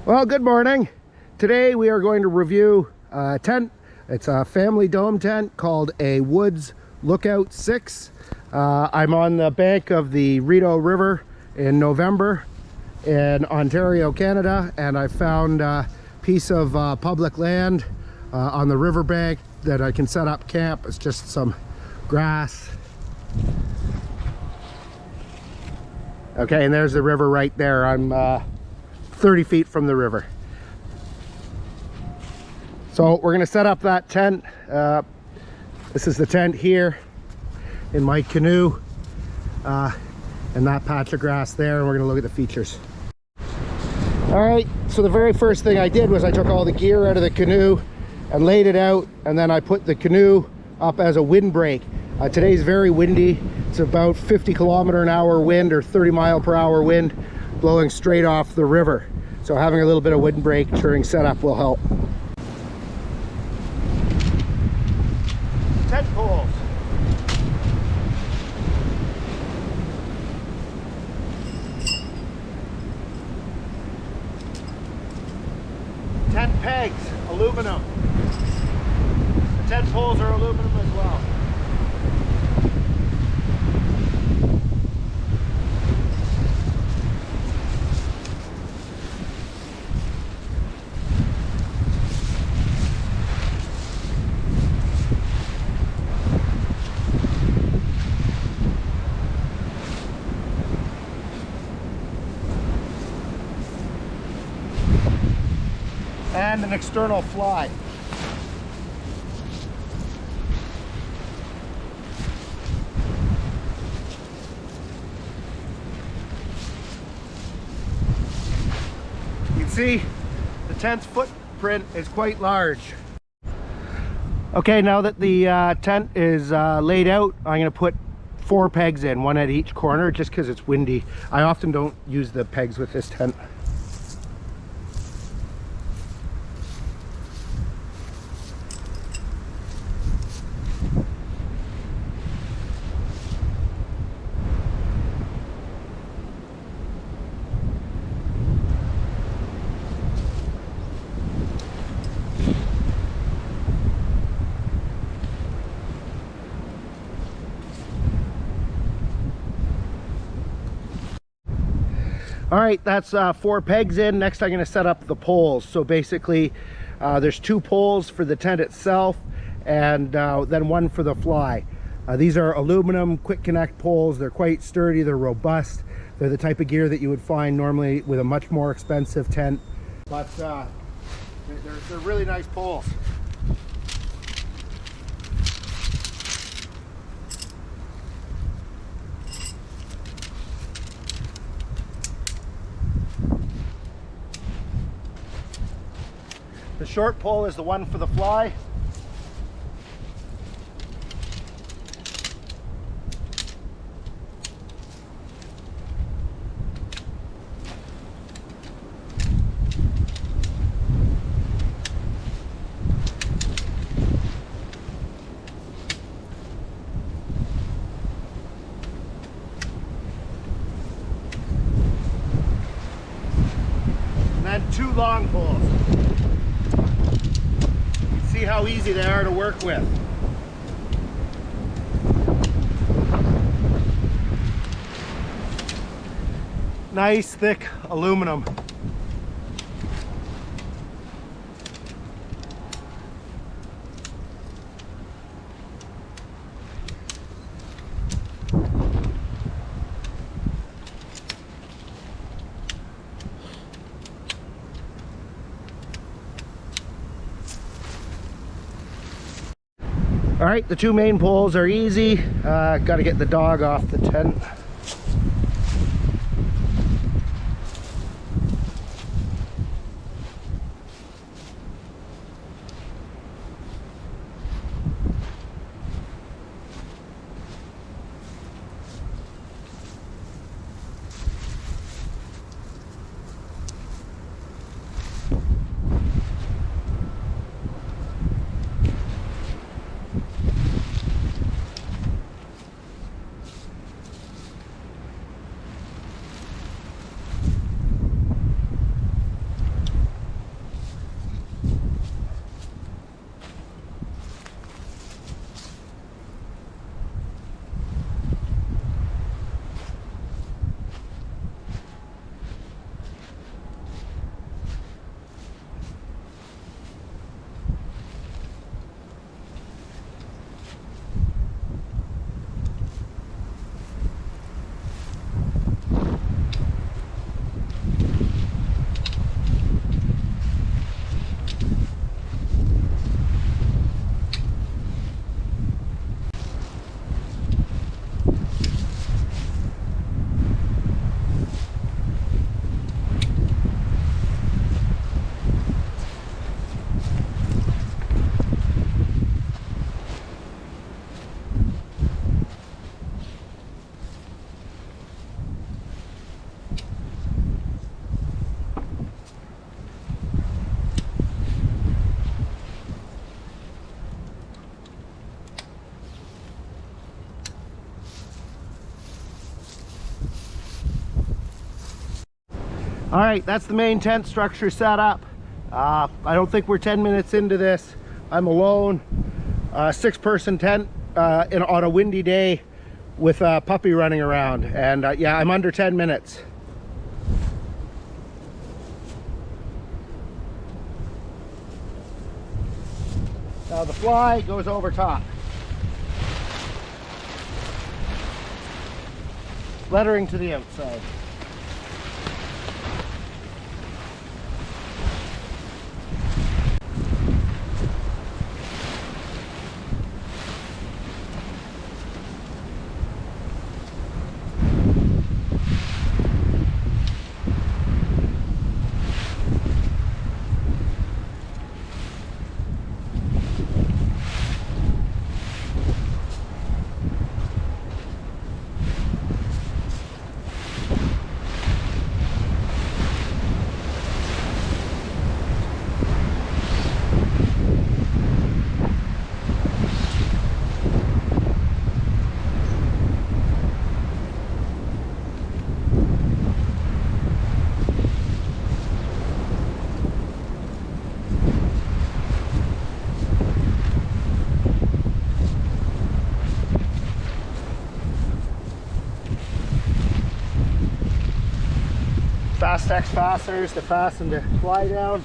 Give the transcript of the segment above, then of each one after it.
Well, good morning. Today we are going to review a tent. It's a family dome tent called a Woods Lookout 6. I'm on the bank of the Rideau River in November in Ontario, Canada, and I found a piece of public land on the riverbank that I can set up camp. It's just some grass. Okay, and there's the river right there. I'm 30 feet from the river. So we're gonna set up that tent. This is the tent here in my canoe, and that patch of grass there, and we're gonna look at the features. All right, so the very first thing I did was I took all the gear out of the canoe and laid it out, and then I put the canoe up as a windbreak. Today's very windy. It's about 50-kilometer-an-hour wind or 30-mile-per-hour wind blowing straight off the river. So having a little bit of windbreak during setup will help. Tent poles. Tent pegs, aluminum. The tent poles are aluminum as well. And an external fly. You can see the tent's footprint is quite large. Okay, now that the tent is laid out, I'm going to put 4 pegs in, one at each corner, just because it's windy. I often don't use the pegs with this tent. All right, that's 4 pegs in. Next I'm going to set up the poles. So basically there's 2 poles for the tent itself, and then 1 for the fly. These are aluminum quick connect poles. They're quite sturdy, they're robust. They're the type of gear that you would find normally with a much more expensive tent, but they're really nice poles. The short pole is the one for the fly. And then 2 long poles. See how easy they are to work with. Nice thick aluminum. All right, the 2 main poles are easy. Got to get the dog off the tent. All right, that's the main tent structure set up. I don't think we're 10 minutes into this. I'm alone, 6-person tent on a windy day with a puppy running around. And yeah, I'm under 10 minutes. Now the fly goes over top. Lettering to the outside. Fastex fasteners to fasten the fly down.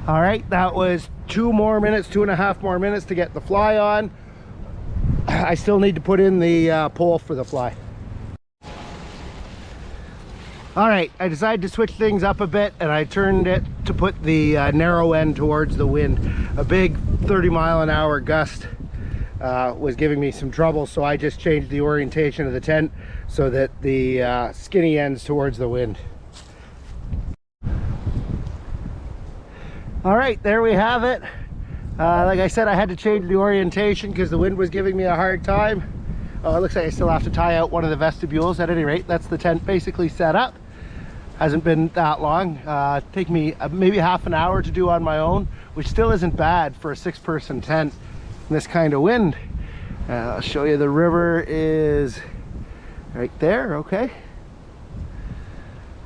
All right, that was 2.5 more minutes to get the fly on. I still need to put in the pole for the fly. All right, I decided to switch things up a bit, and I turned it to put the narrow end towards the wind. A big 30-mile-an-hour gust was giving me some trouble, so I just changed the orientation of the tent so that the skinny end's towards the wind. All right, there we have it. Like I said, I had to change the orientation because the wind was giving me a hard time. Oh, it looks like I still have to tie out one of the vestibules. At any rate, that's the tent basically set up. Hasn't been that long. Take me maybe half an hour to do on my own, which still isn't bad for a 6-person tent in this kind of wind. I'll show you, the river is right there. Okay.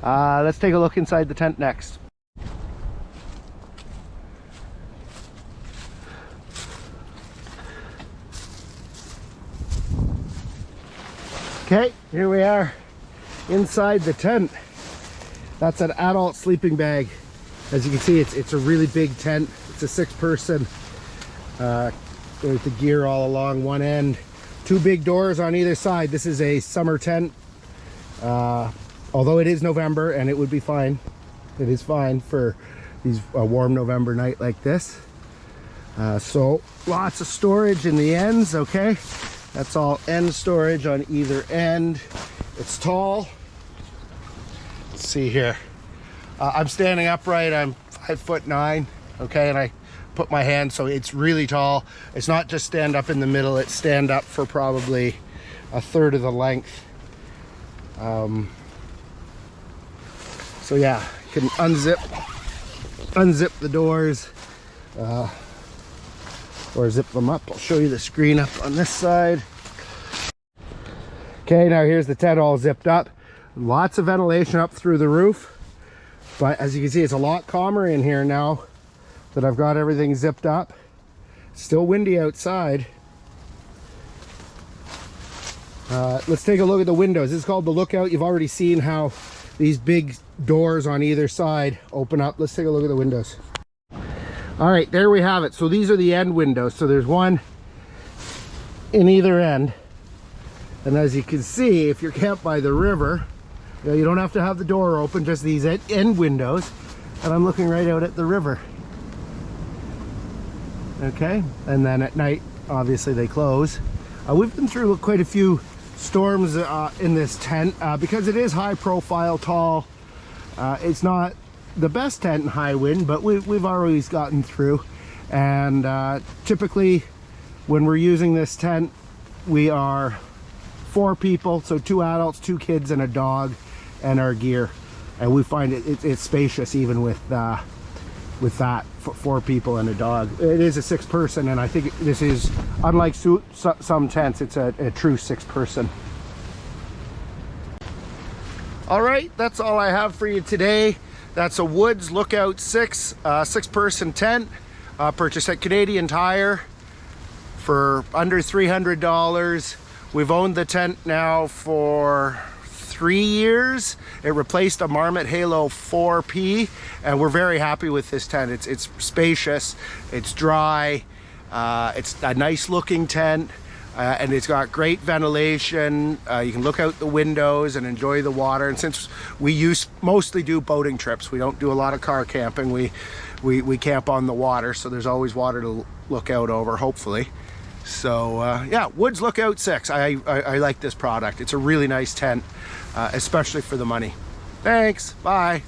Let's take a look inside the tent next. Okay, here we are inside the tent. That's an adult sleeping bag. As you can see, it's a really big tent. It's a 6-person with the gear all along one end. 2 big doors on either side. This is a summer tent. Although it is November, and it would be fine. It is fine for a warm November night like this. So lots of storage in the ends, okay? That's all end storage on either end. It's tall. Let's see here. I'm standing upright. I'm 5'9", okay? And I put my hand, so it's really tall. It's not just stand up in the middle. It's stand up for probably 1/3 of the length. So yeah, you can unzip the doors, or zip them up. I'll show you the screen up on this side. Okay, now here's the tent all zipped up. Lots of ventilation up through the roof, but as you can see, it's a lot calmer in here now that I've got everything zipped up. Still windy outside. Let's take a look at the windows. This is called the lookout. You've already seen how these big doors on either side open up. Let's take a look at the windows. All right, there we have it. So these are the end windows. So there's one in either end. And as you can see, if you're camped by the river, you don't have to have the door open, just these end windows. And I'm looking right out at the river. Okay, and then at night, obviously they close. We've been through quite a few storms in this tent because it is high profile, tall. It's not the best tent in high wind, but we've always gotten through. And typically when we're using this tent, we are 4 people, so 2 adults, 2 kids, and a dog, and our gear. And we find it's spacious even with that, 4 people and a dog. It is a 6-person, and I think this is, unlike some tents, it's a true 6-person. All right, that's all I have for you today. That's a Woods Lookout 6 6-person tent, purchased at Canadian Tire for under $300. We've owned the tent now for 3 years. It replaced a Marmot Halo 4P, and we're very happy with this tent. It's spacious, it's dry, it's a nice looking tent, and it's got great ventilation. You can look out the windows and enjoy the water. And since we mostly do boating trips, we don't do a lot of car camping. We camp on the water, so there's always water to look out over, hopefully. So yeah, Woods Lookout 6. I like this product. It's a really nice tent, especially for the money. Thanks. Bye.